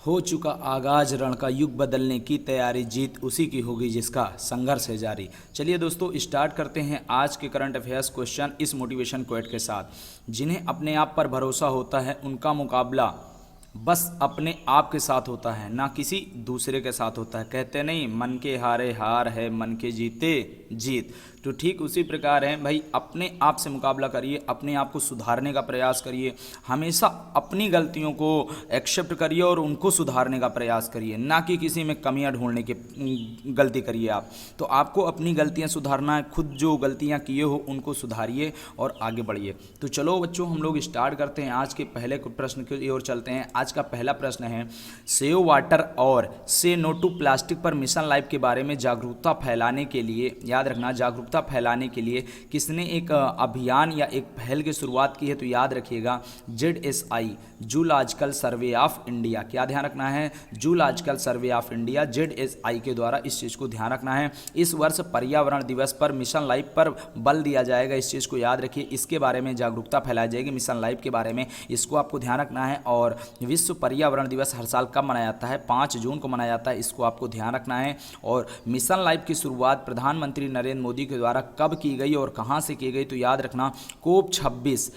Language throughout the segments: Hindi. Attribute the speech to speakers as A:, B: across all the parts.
A: हो चुका आगाज रण का, युग बदलने की तैयारी, जीत उसी की होगी जिसका संघर्ष है जारी। चलिए दोस्तों, स्टार्ट करते हैं आज के करंट अफेयर्स क्वेश्चन इस मोटिवेशन क्वेट के साथ। जिन्हें अपने आप पर भरोसा होता है उनका मुकाबला बस अपने आप के साथ होता है, ना किसी दूसरे के साथ होता है। कहते नहीं, मन के हारे हार है, मन के जीते जीत। तो ठीक उसी प्रकार है भाई, अपने आप से मुकाबला करिए, अपने आप को सुधारने का प्रयास करिए, हमेशा अपनी गलतियों को एक्सेप्ट करिए और उनको सुधारने का प्रयास करिए, ना कि किसी में कमियां ढूंढने की गलती करिए आप। तो आपको अपनी गलतियां सुधारना है, खुद जो गलतियां किए हो उनको सुधारिए और आगे बढ़िए। तो चलो बच्चों, हम लोग स्टार्ट करते हैं आज के पहले प्रश्न की ओर चलते हैं। आज का पहला प्रश्न है, सेव वाटर और से नो टू प्लास्टिक पर मिशन लाइफ के बारे में जागरूकता फैलाने के लिए, याद रखना, जागरूकता फैलाने के लिए किसने एक अभियान या एक पहल की शुरुआत की है? तो याद रखिएगा, ZSI, zoological survey of India. क्या ध्यान रखना है? Zoological survey of India, ZSI के द्वारा इस चीज़ को ध्यान रखना है। इस वर्ष पर्यावरण दिवस पर मिशन लाइफ पर बल दिया जाएगा, इस चीज़ को याद रखिए। इसके बारे में जागरूकता फैलाई जाएगी, मिशन लाइफ के बारे में, इसको आपको ध्यान रखना है। और विश्व पर्यावरण दिवस हर साल कब मनाया जाता है? 5 जून को मनाया जाता है, इसको आपको ध्यान रखना है। और मिशन लाइफ की शुरुआत प्रधानमंत्री नरेंद्र मोदी के द्वारा कब की गई और कहाँ से की गई? तो याद रखना, COP 26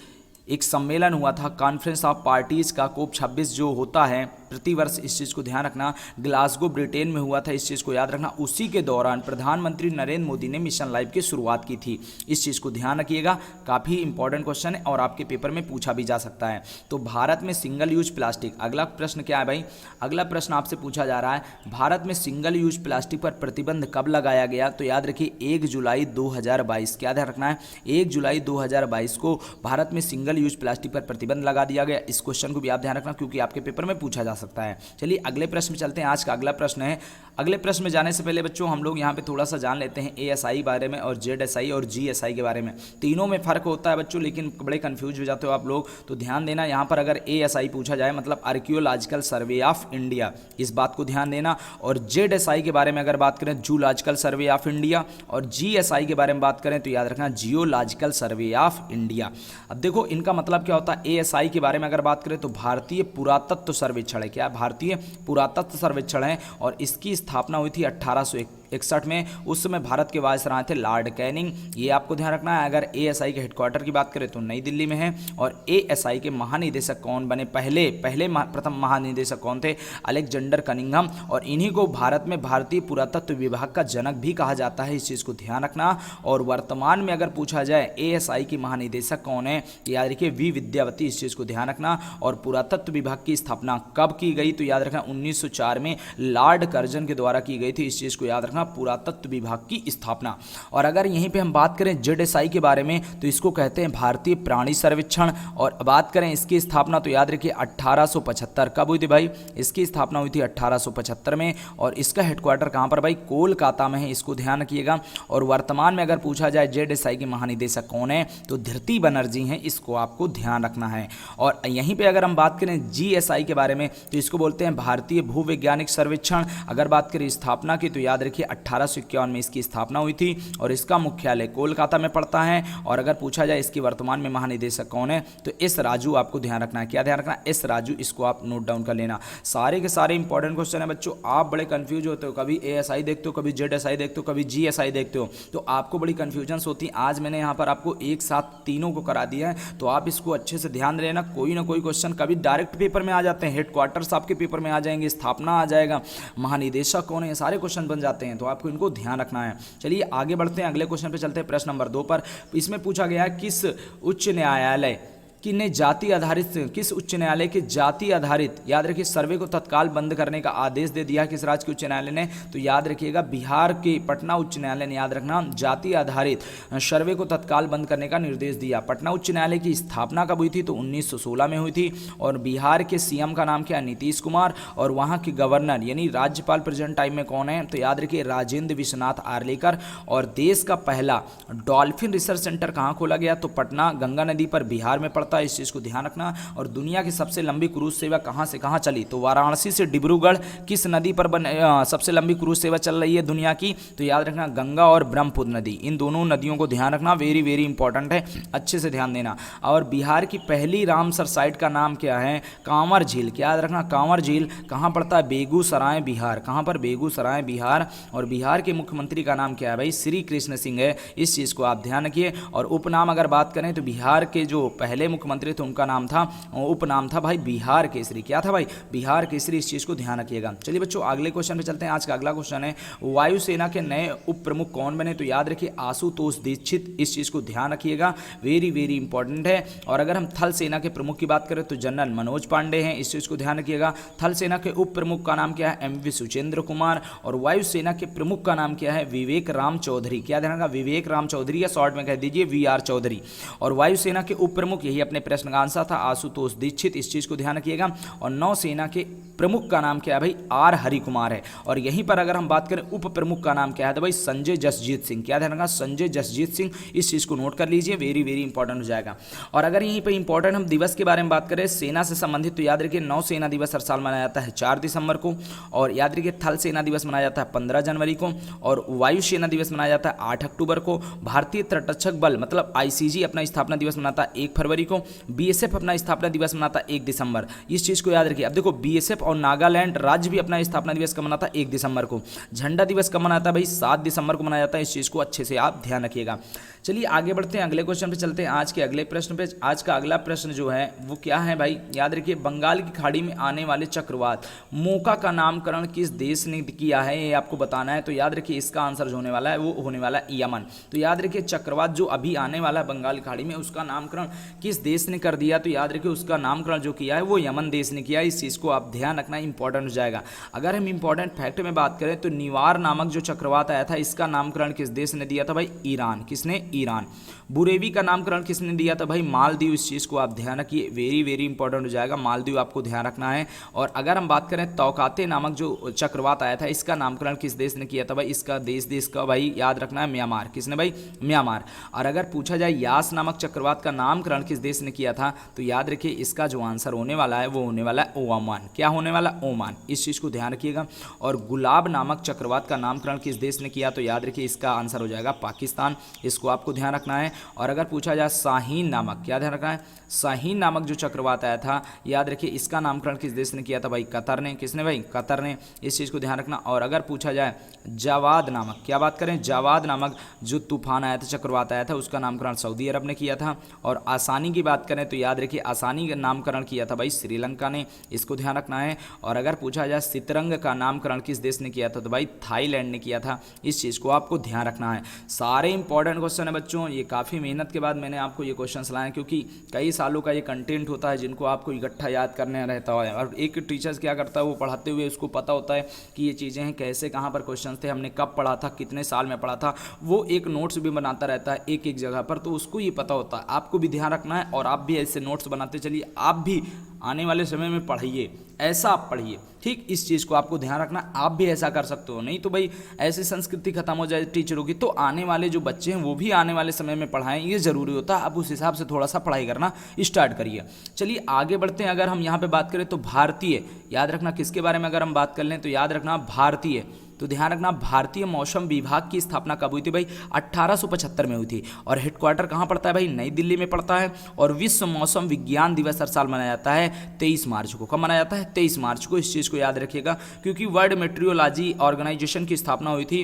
A: एक सम्मेलन हुआ था, कॉन्फ्रेंस ऑफ पार्टीज़ का। COP 26 जो होता है प्रतिवर्ष, इस चीज़ को ध्यान रखना, ग्लासगो ब्रिटेन में हुआ था, इस चीज़ को याद रखना। उसी के दौरान प्रधानमंत्री नरेंद्र मोदी ने मिशन लाइफ की शुरुआत की थी, इस चीज़ को ध्यान रखिएगा। काफ़ी इंपॉर्टेंट क्वेश्चन है और आपके पेपर में पूछा भी जा सकता है। तो भारत में सिंगल यूज प्लास्टिक, अगला प्रश्न क्या है भाई? अगला प्रश्न आपसे पूछा जा रहा है, भारत में सिंगल यूज प्लास्टिक पर प्रतिबंध कब लगाया गया? तो याद रखिए 1 जुलाई 2022। क्या ध्यान रखना है? 1 जुलाई 2022 को भारत में सिंगल यूज प्लास्टिक पर प्रतिबंध लगा दिया गया। इस क्वेश्चन को भी आप ध्यान रखना, क्योंकि आपके पेपर में पूछा जा सकता है। चलिए अगले प्रश्न में चलते हैं। आज का अगला प्रश्न है, अगले प्रश्न में जाने से पहले बच्चों हम लोग यहाँ पे थोड़ा सा जान लेते हैं ASI बारे में और ZSI और GSI के बारे में। तीनों में फर्क होता है बच्चों, लेकिन बड़े कंफ्यूज हो जाते हो आप लोग। तो ध्यान देना, यहाँ पर अगर ASI पूछा जाए मतलब आर्कियोलॉजिकल सर्वे ऑफ इंडिया, इस बात को ध्यान देना। और ZSI के बारे में अगर बात करें, जूलॉजिकल सर्वे ऑफ इंडिया। और GSI के बारे में बात करें तो याद रखना, जियोलॉजिकल सर्वे ऑफ इंडिया। अब देखो इनका मतलब क्या होता है। ASI के बारे में अगर बात करें तो भारतीय पुरातत्व सर्वेक्षण है। क्या? भारतीय पुरातत्व सर्वेक्षण है और इसकी स्थापना हुई थी 1861 में। उस समय भारत के वायसराय थे लॉर्ड कैनिंग, ये आपको ध्यान रखना है। अगर ASI के हेडक्वार्टर की बात करें तो नई दिल्ली में है। और ASI के महानिदेशक कौन बने? प्रथम महानिदेशक कौन थे? Alexander Cunningham. और इन्हीं को भारत में भारतीय पुरातत्व विभाग का जनक भी कहा जाता है, इस चीज़ को ध्यान रखना। और वर्तमान में अगर पूछा जाए ASI की महानिदेशक कौन है, याद रखिए V विद्यावती, इस चीज़ को ध्यान रखना। और पुरातत्व विभाग की स्थापना कब की गई? तो याद रखना 1904 में लॉर्ड कर्जन के द्वारा की गई थी, इस चीज़ को याद रखना, पुरातत्व विभाग की स्थापना। और अगर यहीं पे हम बात करें ZSI के बारे में तो इसको कहते हैं भारतीय प्राणी सर्वेक्षण। और बात करें इसकी स्थापना तो याद रखिए 1875। कब हुई थी भाई? इसकी स्थापना हुई थी 1875 में। और इसका हेडक्वार्टर कहाँ पर भाई? कोलकाता में है, इसको ध्यान रखिएगा। और वर्तमान में अगर पूछा जाए ZSI के महानिदेशक कौन है तो धृति बनर्जी हैं, इसको आपको ध्यान रखना है। और यहीं पे अगर हम बात करें GSI के बारे में तो इसको बोलते हैं भारतीय भूवैज्ञानिक सर्वेक्षण। अगर बात करें स्थापना की तो याद रखिए 1851 में इसकी स्थापना हुई थी और इसका मुख्यालय कोलकाता में पड़ता है। और अगर पूछा जाए इसकी वर्तमान में महानिदेशक कौन है तो S राजू, आपको ध्यान रखना है। क्या ध्यान रखना? S राजू, इसको आप नोट डाउन कर लेना। सारे के सारे इंपॉर्टेंट क्वेश्चन है बच्चों। आप बड़े कंफ्यूज होते हो, कभी ASI देखते हो, कभी ZSI देखते हो, कभी GSI देखते हो, तो आपको बड़ी कन्फ्यूजन्स होती है। आज मैंने यहाँ पर आपको एक साथ तीनों को करा दिया है, तो आप इसको अच्छे से ध्यान देना। कोई ना कोई क्वेश्चन कभी डायरेक्ट पेपर में आ जाते हैं, हेडक्वार्टर्स आपके पेपर में आ जाएंगे, स्थापना आ जाएगा, महानिदेशक कौन है, ये सारे क्वेश्चन बन जाते हैं, तो आपको इनको ध्यान रखना है। चलिए आगे बढ़ते हैं, अगले क्वेश्चन पे चलते हैं, प्रश्न नंबर 2 पर। इसमें पूछा गया है, किस उच्च न्यायालय किस उच्च न्यायालय के जाति आधारित, याद रखिए, सर्वे को तत्काल बंद करने का आदेश दे दिया? किस राज्य के उच्च न्यायालय ने? तो याद रखिएगा बिहार के पटना उच्च न्यायालय ने, याद रखना, जाति आधारित सर्वे को तत्काल बंद करने का निर्देश दिया। पटना उच्च न्यायालय की स्थापना कब हुई थी? तो 1916 में हुई थी। और बिहार के CM का नाम क्या है? नीतीश कुमार। और वहाँ के गवर्नर यानी राज्यपाल प्रेजेंट टाइम में कौन है? तो याद रखिए राजेंद्र विश्वनाथ आर्लेकर। और देश का पहला डॉल्फिन रिसर्च सेंटर कहाँ खोला गया? तो पटना, गंगा नदी पर, बिहार में पड़ता पड़ता है, इस चीज़ को ध्यान रखना। और दुनिया की सबसे लंबी क्रूज सेवा कहाँ से कहाँ चली, तो वाराणसी से डिब्रूगढ़ किस नदी पर सबसे लंबी क्रूज सेवा चल रही है दुनिया की, तो याद रखना गंगा और ब्रह्मपुत्र नदी, इन दोनों नदियों को ध्यान रखना, वेरी वेरी इंपॉर्टेंट है, अच्छे से ध्यान देना। और बिहार की पहली रामसर साइट का नाम क्या है, कांवर झील, क्या याद रखना, कांवर झील कहाँ पड़ता है, बेगूसराय बिहार, कहाँ पर, बेगूसराय बिहार। और बिहार के मुख्यमंत्री का नाम क्या है भाई, श्री कृष्ण सिंह है, इस चीज़ को आप ध्यान रखिए। और उपनाम अगर बात करें तो बिहार के जो पहले मुख्यमंत्री थे उनका नाम था, उपनाम था भाई बिहार केसरी, क्या था भाई, बिहार केसरी, इस चीज़ को ध्यान रखिएगा। चलिए बच्चों अगले क्वेश्चन पे चलते हैं। आज का अगला क्वेश्चन है वायुसेना के नए उप प्रमुख कौन बने, तो याद रखिए आशुतोष दीक्षित, इस चीज़ को ध्यान रखिएगा, वेरी वेरी इंपॉर्टेंट है। और अगर हम थल सेना के प्रमुख की बात करें तो जनरल मनोज पांडे हैं, इस चीज़ को ध्यान रखिएगा। थल सेना के उप प्रमुख का नाम क्या है, एमवी सुचेंद्र कुमार। और वायुसेना के प्रमुख का नाम क्या है, विवेक राम चौधरी, क्या ध्यान रखा, विवेक राम चौधरी, या शॉर्ट में कह दीजिए वीआर चौधरी। और वायुसेना के उप प्रमुख, यही अपने प्रश्न का आंसर था, आशुतोष दीक्षित, इस चीज़ को ध्यान रखिएगा। और नौसेना के प्रमुख का नाम क्या है भाई, आर हरि कुमार है। और यहीं पर अगर हम बात करें उप प्रमुख का नाम क्या है, तो भाई संजय जसजीत सिंह, क्या ध्यान रखना, संजय जसजीत सिंह, इस चीज़ को नोट कर लीजिए, वेरी वेरी इंपॉर्टेंट हो जाएगा। और अगर यहीं पर इंपॉर्टेंट हम दिवस के बारे में बात करें सेना से संबंधित, तो याद रखिए नौसेना दिवस हर साल मनाया जाता है 4 दिसंबर को। और याद रखिए थल सेना दिवस मनाया जाता है 15 जनवरी को। और वायुसेना दिवस मनाया जाता है 8 अक्टूबर को। भारतीय तटरक्षक बल मतलब आईसीजी अपना स्थापना दिवस मनाता है 1 फरवरी को। बीएसएफ अपना स्थापना दिवस मनाता है 1 दिसंबर, इस चीज़ को याद रखिए। अब देखो बीएसएफ और नागालैंड राज्य भी अपना स्थापना दिवस कब मनाता है, 1 दिसंबर को। झंडा दिवस कब मनाता है भाई, 7 दिसंबर को मनाया जाता है, इस चीज़ को अच्छे से आप ध्यान रखिएगा। चलिए आगे बढ़ते हैं, अगले क्वेश्चन पे चलते हैं, आज के अगले प्रश्न पे। आज का अगला प्रश्न जो है वो क्या है भाई, याद रखिए बंगाल की खाड़ी में आने वाले चक्रवात मोका का नामकरण किस देश ने किया है, ये आपको बताना है। तो याद रखिए इसका आंसर जो होने वाला है वो होने वाला है यमन। तो याद रखिए चक्रवात जो अभी आने वाला है बंगाल की खाड़ी में, उसका नामकरण किस देश ने कर दिया, तो याद रखिए उसका नामकरण जो किया है वो यमन देश ने किया है, इस चीज़ को आप ध्यान रखना, इंपॉर्टेंट हो जाएगा। अगर हम इंपॉर्टेंट फैक्ट में बात करें तो निवार नामक जो चक्रवात आया था इसका नामकरण किस देश ने दिया था भाई, ईरान, किसने, ईरान। बुरेवी का नामकरण किसने दिया था भाई, मालदीव, इस चीज़ को आप ध्यान रखिए, वेरी वेरी इंपॉर्टेंट हो जाएगा, मालदीव आपको ध्यान रखना है। और अगर हम बात करें तौकाते नामक जो चक्रवात आया था इसका नामकरण किस देश ने किया था भाई, इसका देश का भाई याद रखना है म्यांमार, किसने भाई, म्यांमार। और अगर पूछा जाए यास नामक चक्रवात का नामकरण किस देश ने किया था, तो याद रखिए इसका जो आंसर होने वाला है वो होने वाला है ओमान, क्या होने वाला, ओमान, इस चीज़ को ध्यान रखिएगा। और गुलाब नामक चक्रवात का नामकरण किस देश ने किया, तो याद रखिए इसका आंसर हो जाएगा पाकिस्तान, इसको आपको ध्यान रखना है। और अगर पूछा जाए शाहीन नामक, क्या ध्यान रखना है, शाहीन नामक जो चक्रवात आया था याद रखिए इसका नामकरण किस देश ने किया था भाई, कतर ने, किसने भाई, कतर ने, इस चीज़ को ध्यान रखना। और अगर पूछा जाए जावाद नामक, क्या बात करें, जावाद नामक जो तूफान आया था, चक्रवात आया था, उसका नामकरण सऊदी अरब ने किया था। और आसानी की बात करें तो याद रखिए आसानी का नामकरण किया था भाई श्रीलंका ने, इसको ध्यान रखना है। और अगर पूछा जाए सितरंग का नामकरण किस देश ने किया था, तो भाई थाईलैंड ने किया था, इस चीज़ को आपको ध्यान रखना है। सारे इंपॉर्टेंट क्वेश्चन है बच्चों, ये काफ़ी मेहनत के बाद मैंने आपको ये क्वेश्चन लाए, क्योंकि कई सालों का ये कंटेंट होता है जिनको आपको इकट्ठा याद करने रहता है। और एक टीचर्स क्या करता है, वो पढ़ाते हुए उसको पता होता है कि ये चीज़ें हैं, कैसे कहाँ पर क्वेश्चन थे, हमने कब पढ़ा था, कितने साल में पढ़ा था, वो एक नोट्स भी बनाता रहता है एक एक जगह पर, तो उसको ये पता होता है। आपको भी ध्यान रखना है और आप भी ऐसे नोट्स बनाते चलिए, आप भी आने वाले समय में पढ़िए, ऐसा आप पढ़िए, ठीक, इस चीज़ को आपको ध्यान रखना, आप भी ऐसा कर सकते हो। नहीं तो भाई ऐसी संस्कृति खत्म हो जाए टीचरों की, तो आने वाले जो बच्चे हैं वो भी आने वाले समय में पढ़ाएं, ये ज़रूरी होता है। आप उस हिसाब से थोड़ा सा पढ़ाई करना स्टार्ट करिए। चलिए आगे बढ़ते हैं। अगर हम यहाँ पे बात करें तो भारतीय, याद रखना किसके बारे में अगर हम बात कर लें तो याद रखना भारतीय, तो ध्यान रखना भारतीय मौसम विभाग की स्थापना कब हुई थी भाई, 1875 में हुई थी। और हेडक्वार्टर कहाँ पड़ता है भाई, नई दिल्ली में पड़ता है। और विश्व मौसम विज्ञान दिवस हर साल मनाया जाता है 23 मार्च को। कब मनाया जाता है, 23 मार्च को, इस चीज़ को याद रखिएगा, क्योंकि वर्ल्ड मेट्रियोलॉजी ऑर्गेनाइजेशन की स्थापना हुई थी।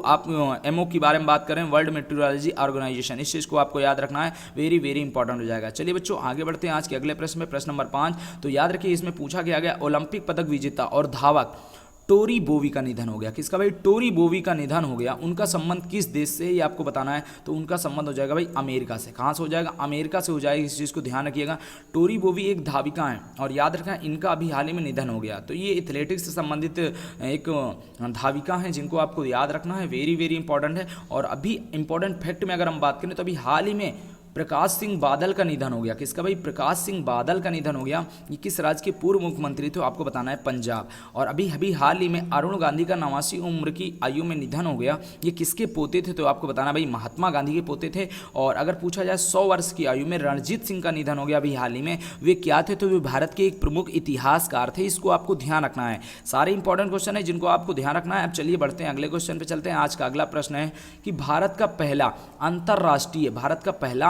A: आप एमओ की बारे में बात करें, वर्ल्ड मेट्रियोलॉजी ऑर्गेनाइजेशन, इस चीज़ को आपको याद रखना है, वेरी वेरी इंपॉर्टेंट हो जाएगा। चलिए बच्चों आगे बढ़ते हैं आज के अगले प्रश्न में, प्रश्न नंबर 5। तो याद रखिए इसमें पूछा गया ओलंपिक पदक विजेता और धावक टोरी बोवी का निधन हो गया। किसका भाई, टोरी बोवी का निधन हो गया। उनका संबंध किस देश से, ये आपको बताना है। तो उनका संबंध हो जाएगा भाई अमेरिका से। कहाँ से हो जाएगा, अमेरिका से हो जाएगा, इस चीज़ को ध्यान रखिएगा। टोरी बोवी एक धाविका हैं और याद रखना इनका अभी हाल ही में निधन हो गया। तो ये एथलेटिक्स से संबंधित एक धाविका हैं जिनको आपको याद रखना है, वेरी वेरी इंपॉर्टेंट है। और अभी इंपॉर्टेंट फैक्ट में अगर हम बात करें तो अभी हाल ही में प्रकाश सिंह बादल का निधन हो गया। किसका भाई? प्रकाश सिंह बादल का निधन हो गया। ये किस राज्य के पूर्व मुख्यमंत्री थे? आपको बताना है पंजाब। और अभी अभी हाल ही में अरुण गांधी का 89 उम्र की आयु में निधन हो गया। ये किसके पोते थे? तो आपको बताना भाई महात्मा गांधी के पोते थे। और अगर पूछा जाए 100 वर्ष की आयु में रणजीत सिंह का निधन हो गया अभी हाल ही में। वे क्या थे? तो वे भारत के एक प्रमुख इतिहासकार थे। इसको आपको ध्यान रखना है। सारे इंपॉर्टेंट क्वेश्चन है जिनको आपको ध्यान रखना है। अब चलिए बढ़ते हैं अगले क्वेश्चन पे चलते हैं। आज का अगला प्रश्न है कि भारत का पहला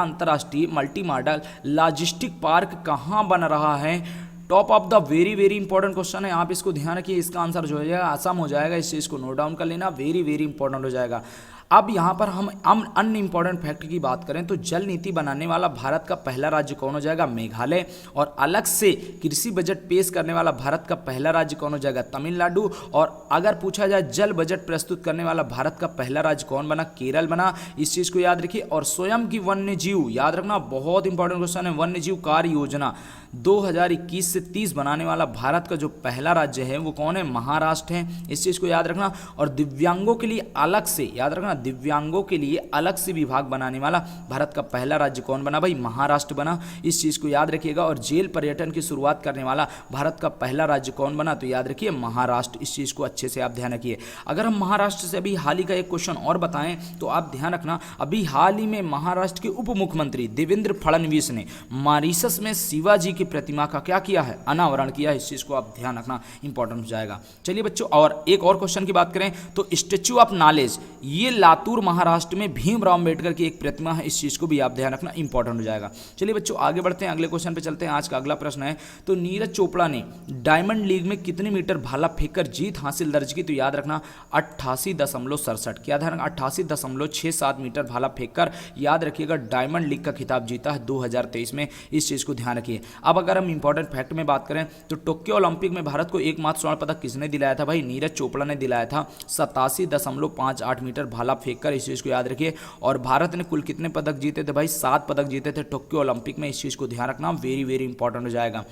A: अंतर्राष्ट्रीय मल्टी मॉडल लॉजिस्टिक पार्क कहाँ बन रहा है? Top of the very very important question है। आप इसको ध्यान रखिए। इसका आंसर जो हो जाएगा आसाम हो जाएगा। इस चीज़ को नोट डाउन कर लेना, वेरी वेरी इंपॉर्टेंट हो जाएगा। अब यहाँ पर हम अन्य इंपॉर्टेंट फैक्ट की बात करें तो जल नीति बनाने वाला भारत का पहला राज्य कौन हो जाएगा? मेघालय। और अलग से कृषि बजट पेश करने वाला भारत का पहला राज्य कौन हो जाएगा? तमिलनाडु। और अगर पूछा जाए जल बजट प्रस्तुत करने वाला भारत का पहला राज्य कौन बना? केरल बना। इस चीज़ को याद रखिए। और स्वयं की वन्य जीव, याद रखना बहुत इंपॉर्टेंट क्वेश्चन है, वन्य जीव कार्य योजना 2021 से 30 बनाने वाला भारत का जो पहला राज्य है वो कौन है? महाराष्ट्र है। इस चीज़ को याद रखना। और दिव्यांगों के लिए अलग से, याद रखना, दिव्यांगों के लिए अलग से विभाग बनाने वाला भारत का पहला राज्य कौन बना भाई? महाराष्ट्र बना। इस चीज़ को याद रखिएगा। और जेल पर्यटन की शुरुआत करने वाला भारत का पहला राज्य कौन बना? तो याद रखिए महाराष्ट्र। इस चीज़ को अच्छे से आप ध्यान रखिए। अगर हम महाराष्ट्र से अभी हाल ही का एक क्वेश्चन और बताएं तो आप ध्यान रखना, अभी हाल ही में महाराष्ट्र के उप मुख्यमंत्री देवेंद्र फडणवीस ने मॉरिशस में शिवाजी की प्रतिमा का क्या किया है? अनावरण किया है। इस चीज़ को आप ध्यान रखना, इंपॉर्टेंट हो जाएगा। चलिए बच्चों, और एक और क्वेश्चन की बात करें तो स्टेच्यू ऑफ नॉलेज, ये लातूर महाराष्ट्र में भीमराव अंबेडकर की एक प्रतिमा है। इस चीज़ को भी आप ध्यान रखना, इंपॉर्टेंट हो जाएगा। चलिए बच्चों आगे बढ़ते हैं, अगले क्वेश्चन पे चलते हैं। आज का अगला प्रश्न है तो नीरज चोपड़ा ने डायमंड लीग में कितने मीटर भाला फेंककर जीत हासिल दर्ज की? तो याद रखना 88.67, क्या ध्यान रखना, 88.67 मीटर भाला फेंककर याद रखिएगा डायमंड लीग का खिताब जीता है 2023 में। इस चीज़ को ध्यान रखिए। अब अगर हम इंपॉर्टेंट फैक्ट में बात करें तो टोक्यो ओलंपिक में भारत को एकमात्र स्वर्ण पदक किसने दिलाया था भाई? नीरज चोपड़ा ने दिलाया था 87.58 मीटर भाला फेंककर। इस चीज़ को याद रखिए। और भारत ने कुल कितने पदक जीते थे भाई? 7 पदक जीते थे टोक्यो ओलंपिक में। इस चीज़ को ध्यान रखना, वेरी वेरी इंपॉर्टेंट हो जाएगा।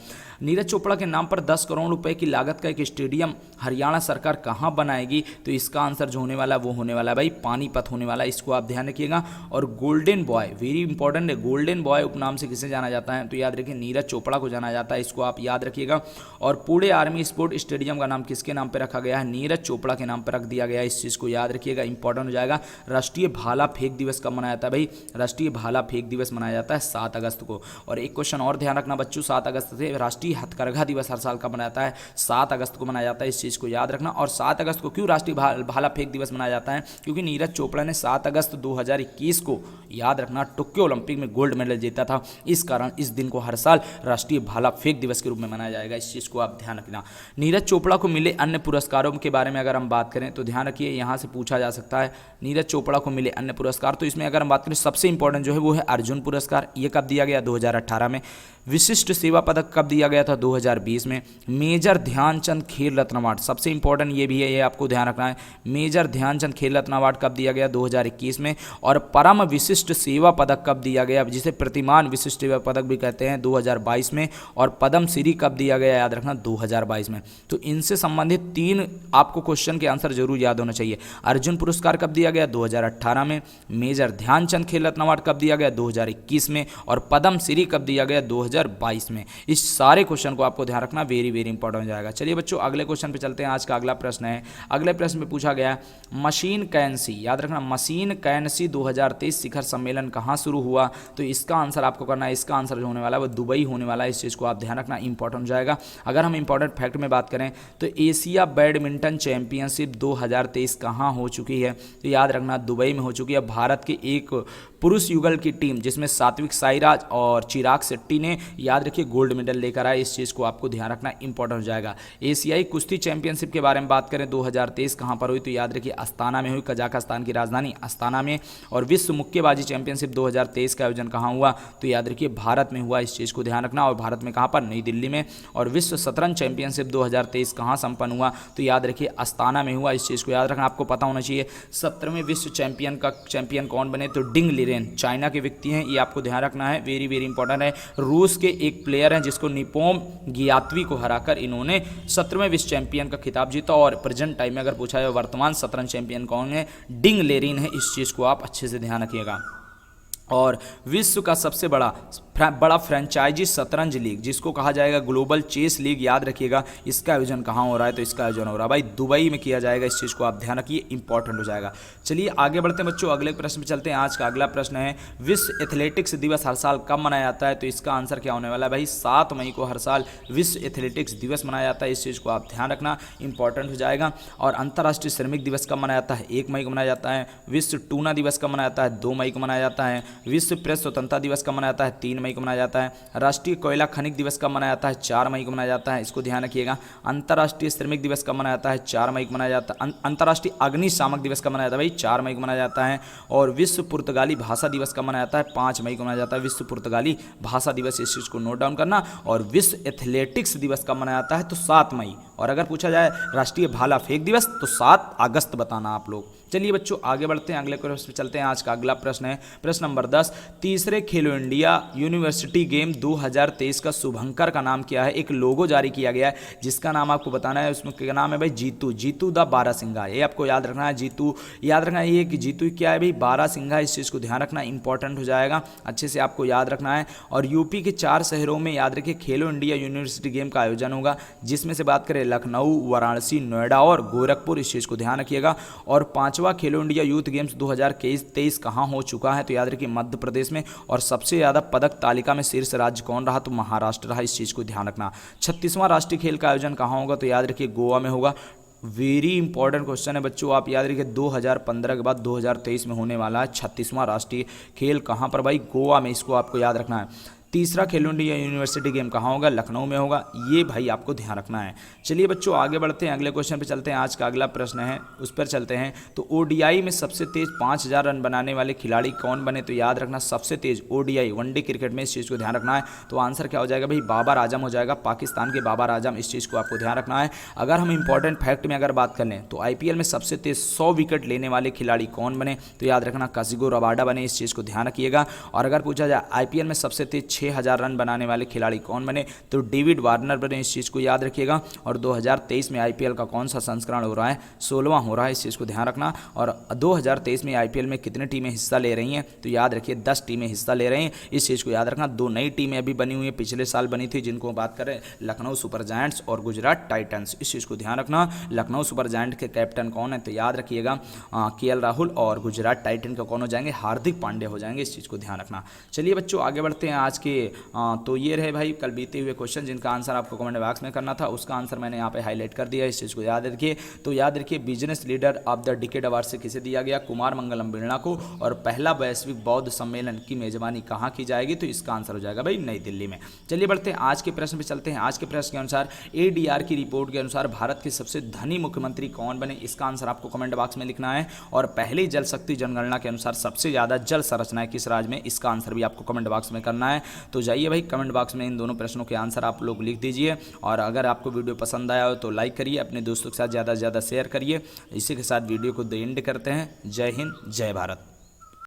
A: नीरज चोपड़ा के नाम पर 10 करोड़ रुपए की लागत का एक स्टेडियम हरियाणा सरकार कहाँ बनाएगी? तो इसका आंसर जो होने वाला है वो होने वाला है भाई पानीपत होने वाला है। इसको आप ध्यान रखिएगा। और गोल्डन बॉय, वेरी इंपॉर्टेंट है, गोल्डन बॉय उपनाम से किसे जाना जाता है? तो याद रखिए नीरज चोपड़ा को जाना जाता है। इसको आप याद रखिएगा। और पुणे आर्मी स्पोर्ट स्टेडियम का नाम किसके नाम पर रखा गया है? नीरज चोपड़ा के नाम पर रख दिया गया है। इस चीज़ को याद रखिएगा, इंपॉर्टेंट हो जाएगा। राष्ट्रीय भाला फेंक दिवस कब मनाया जाता है भाई? राष्ट्रीय भाला फेंक दिवस मनाया जाता है 7 अगस्त को। और एक क्वेश्चन और ध्यान रखना बच्चों, 7 अगस्त से राष्ट्रीय हथकरघा दिवस हर साल कब मनाया जाता है? 7 अगस्त को मनाया जाता है। इस चीज़ को याद रखना। और 7 अगस्त को क्यों राष्ट्रीय भाला फेंक दिवस मनाया जाता है? क्योंकि नीरज चोपड़ा ने 7 अगस्त 2021 को, याद रखना, टोक्यो ओलंपिक में गोल्ड मेडल जीता था। इस कारण इस दिन को हर साल राष्ट्रीय भाला फेंक दिवस के रूप में मनाया जाएगा। इस चीज़ को आप ध्यान रखना। नीरज चोपड़ा को मिले अन्य पुरस्कारों के बारे में अगर हम बात करें तो ध्यान रखिए, यहाँ से पूछा जा सकता है नीरज चोपड़ा को मिले अन्य पुरस्कार। तो इसमें अगर हम बात करें सबसे इंपॉर्टेंट जो है वो है अर्जुन पुरस्कार। ये कब दिया गया? 2018 में। विशिष्ट सेवा पदक कब दिया गया था? 2020 में। मेजर ध्यानचंद खेल रत्न अवार्ड, सबसे इंपॉर्टेंट ये भी है, ये आपको ध्यान रखना है। मेजर ध्यानचंद खेल रत्न अवार्ड कब दिया गया? 2021 में। और परम विशिष्ट सेवा पदक कब दिया गया, जिसे प्रतिमान विशिष्ट सेवा पदक भी कहते हैं? 2022 में। और पद्म श्री कब दिया गया? याद रखना 2022 में। तो इनसे संबंधित 3 आपको क्वेश्चन के आंसर जरूर याद होना चाहिए। अर्जुन पुरस्कार कब दिया गया? 2018 में। मेजर ध्यानचंद खेल रत्न अवार्ड कब दिया गया? 2021 में। और पद्म श्री कब दिया गया? 2022 में। इस सारे क्वेश्चन को आपको ध्यान रखना, वेरी वेरी इंपॉर्टेंट हो जाएगा। चलिए बच्चों अगले क्वेश्चन पे चलते हैं। आज का अगला प्रश्न है, अगले प्रश्न में पूछा गया मशीन कैंसी, याद रखना मशीन कैंसी 2023 शिखर सम्मेलन कहाँ शुरू हुआ? तो इसका आंसर आपको करना है, इसका आंसर जो होने वाला है वो दुबई होने वाला है। इस चीज़ को आप ध्यान रखना, इंपॉर्टेंट हो जाएगा। अगर हम इंपॉर्टेंट फैक्ट में बात करें तो एशिया बैडमिंटन चैंपियनशिप 2023 कहाँ हो चुकी है? तो याद रखना दुबई में हो चुकी है। भारत के एक पुरुष युगल की टीम जिसमें सात्विक साईराज और चिराग शेट्टी ने, याद रखिए, गोल्ड मेडल लेकर आए। इस चीज़ को आपको ध्यान रखना, इंपॉर्टेंट हो जाएगा। एशियाई कुश्ती चैंपियनशिप के बारे में बात करें 2023 कहाँ पर हुई? तो याद रखिए अस्ताना में हुई, कजाकिस्तान की राजधानी अस्ताना में। और विश्व मुक्केबाजी चैंपियनशिप 2023 का आयोजन कहाँ हुआ? तो याद रखिए भारत में हुआ। इस चीज़ को ध्यान रखना। और भारत में कहाँ पर? नई दिल्ली में। और विश्व शतरंज चैंपियनशिप 2023 कहाँ संपन्न हुआ? तो याद रखिए अस्ताना में हुआ। इस चीज़ को याद रखना, आपको पता होना चाहिए। 17वें विश्व चैंपियन कौन बने? तो डिंग लिरेन, चाइना के व्यक्ति हैं, ये आपको ध्यान रखना है, वेरी वेरी इंपॉर्टेंट है। रूस के एक प्लेयर हैं जिसको निपोम गियात्वी को हराकर इन्होंने 17वें विश्व चैंपियन का खिताब जीता। और प्रेजेंट टाइम में अगर पूछा जाए वर्तमान शतरंज चैंपियन कौन है? डिंग लेरिन है। इस चीज़ को आप अच्छे से ध्यान रखिएगा। और विश्व का सबसे बड़ा फ्रेंचाइजी शतरंज लीग जिसको कहा जाएगा ग्लोबल चेस लीग, याद रखिएगा, इसका आयोजन कहाँ हो रहा है? तो इसका आयोजन हो रहा है भाई दुबई में किया जाएगा। इस चीज़ को आप ध्यान रखिए, इंपॉर्टेंट हो जाएगा। चलिए आगे बढ़ते हैं बच्चों, अगले प्रश्न में चलते हैं। आज का अगला प्रश्न है विश्व एथलेटिक्स दिवस हर साल कब मनाया जाता है? तो इसका आंसर क्या होने वाला है भाई? 7 मई को हर साल विश्व एथलेटिक्स दिवस मनाया जाता है। इस चीज़ को आप ध्यान रखना, इंपॉर्टेंट हो जाएगा। और अंतर्राष्ट्रीय श्रमिक दिवस कब मनाया जाता है? 1 मई को मनाया जाता है। विश्व टूना दिवस कब मनाया जाता है? 2 मई को मनाया जाता है। विश्व प्रेस स्वतंत्रता दिवस कब मनाया जाता है? 3 मई को मनाया जाता है। राष्ट्रीय कोयला खनिक दिवस कब मनाया जाता है? 4 मई को मनाया जाता है, इसको ध्यान रखिएगा। अंतर्राष्ट्रीय श्रमिक दिवस कब मनाया जाता है? 4 मई को मनाया जाता है। अंतर्राष्ट्रीय अग्निशामक दिवस कब मनाया जाता है भाई? 4 मई को मनाया जाता है। और विश्व पुर्तगाली भाषा दिवस कब मनाया जाता है? 5 मई को मनाया जाता है, विश्व पुर्तगाली भाषा दिवस, इस चीज़ को नोट डाउन करना। और विश्व एथलेटिक्स दिवस कब मनाया जाता है? तो 7 मई। और अगर पूछा जाए राष्ट्रीय भाला फेंक दिवस तो 7 अगस्त बताना आप लोग। चलिए बच्चों आगे बढ़ते हैं, अगले प्रश्न पे चलते हैं। आज का अगला प्रश्न है प्रश्न नंबर 10, तीसरे खेलो इंडिया यूनिवर्सिटी गेम 2023 का शुभंकर का नाम क्या है? एक लोगो जारी किया गया है जिसका नाम आपको बताना है, उसमें क्या नाम है भाई? जीतू द बारहसिंगा। ये आपको याद रखना है, जीतू याद रखना है। ये कि जीतू क्या है भाई? बारहसिंगा, इस चीज़ को ध्यान रखना, इंपॉर्टेंट हो जाएगा, अच्छे से आपको याद रखना है। और यूपी के 4 शहरों में याद रखिए खेलो इंडिया यूनिवर्सिटी गेम का आयोजन होगा, जिसमें से बात करें लखनऊ, वाराणसी, नोएडा और गोरखपुर, इस चीज़ को ध्यान रखिएगा। और 5वां खेलो इंडिया यूथ गेम्स 2023 कहाँ हो चुका है? तो याद रखिए मध्य प्रदेश में। और सबसे ज़्यादा पदक तालिका में शीर्ष राज्य कौन रहा? तो महाराष्ट्र रहा, इस चीज़ को ध्यान रखना। 36वां राष्ट्रीय खेल का आयोजन कहाँ होगा? तो याद रखिए गोवा में होगा। वेरी इंपॉर्टेंट क्वेश्चन है बच्चों, आप याद रखिए 2015 के बाद 2023 में होने वाला है 36वां राष्ट्रीय खेल, कहाँ पर भाई? गोवा में, इसको आपको याद रखना है। तीसरा खेलो इंडिया यूनिवर्सिटी गेम कहाँ होगा? लखनऊ में होगा, ये भाई आपको ध्यान रखना है। चलिए बच्चों आगे बढ़ते हैं, अगले क्वेश्चन पे चलते हैं। आज का अगला प्रश्न है उस पर चलते हैं। तो ओडीआई में सबसे तेज 5000 रन बनाने वाले खिलाड़ी कौन बने? तो याद रखना सबसे तेज ओडीआई वनडे क्रिकेट में, इस चीज़ को ध्यान रखना है। तो आंसर क्या हो जाएगा भाई? बाबर आजम हो जाएगा, पाकिस्तान के बाबर आजम, इस चीज़ को आपको ध्यान रखना है। अगर हम इंपॉर्टेंट फैक्ट में अगर बात कर लें तो आईपीएल में सबसे तेज 100 विकेट लेने वाले खिलाड़ी कौन बने? तो याद रखना कागिसो रबाडा बने, इस चीज़ को ध्यान रखिएगा। और अगर पूछा जाए आईपीएल में सबसे तेज 6000 रन बनाने वाले खिलाड़ी कौन बने? तो डेविड वार्नर बने, इस चीज़ को याद रखिएगा। और 2023 में आईपीएल का कौन सा संस्करण हो रहा है? 16वां हो रहा है, इस चीज़ को ध्यान रखना। और 2023 में आईपीएल में कितनी टीमें हिस्सा ले रही हैं? तो याद रखिए 10 टीमें हिस्सा ले रही हैं, इस चीज़ को याद रखना। 2 नई टीमें अभी बनी हुई हैं, पिछले साल बनी थी, जिनको बात करें लखनऊ सुपर जायंट्स और गुजरात टाइटंस, इस चीज़ को ध्यान रखना। लखनऊ सुपर जायंट के कैप्टन कौन है? तो याद रखिएगा केएल राहुल। और गुजरात टाइटन का कौन हो जाएंगे? हार्दिक पांड्या हो जाएंगे, इस चीज़ को ध्यान रखना। चलिए बच्चों आगे बढ़ते हैं। आज के तो ये रहे भाई कल बीते हुए क्वेश्चन, जिनका आंसर आपको कमेंट बॉक्स में करना था, उसका आंसर मैंने यहाँ पे हाईलाइट कर दिया, इस चीज़ को याद रखिए। तो याद रखिए business leader of the decade award से किसे दिया गया? कुमार मंगलम बिरला को। और पहला वैश्विक बौद्ध सम्मेलन की मेजबानी कहाँ की जाएगी? तो इसका आंसर हो जाएगा भाई नई दिल्ली में। चलिए बढ़ते हैं आज के प्रश्न पे चलते हैं। आज के प्रश्न के अनुसार एडीआर की रिपोर्ट के अनुसार भारत के सबसे धनी मुख्यमंत्री कौन बने? इसका आंसर आपको कमेंट बॉक्स में लिखना है। और पहली जल शक्ति जनगणना के अनुसार सबसे ज़्यादा जल संरचनाएं किस राज्य में? इसका आंसर भी आपको कमेंट बॉक्स में करना है। तो जाइए भाई कमेंट बॉक्स में इन दोनों प्रश्नों के आंसर आप लोग लिख दीजिए। और अगर आपको वीडियो पसंद आया हो तो लाइक करिए, अपने दोस्तों के साथ ज़्यादा से ज़्यादा शेयर करिए। इसी के साथ वीडियो को द एंड करते हैं। जय हिंद, जय भारत।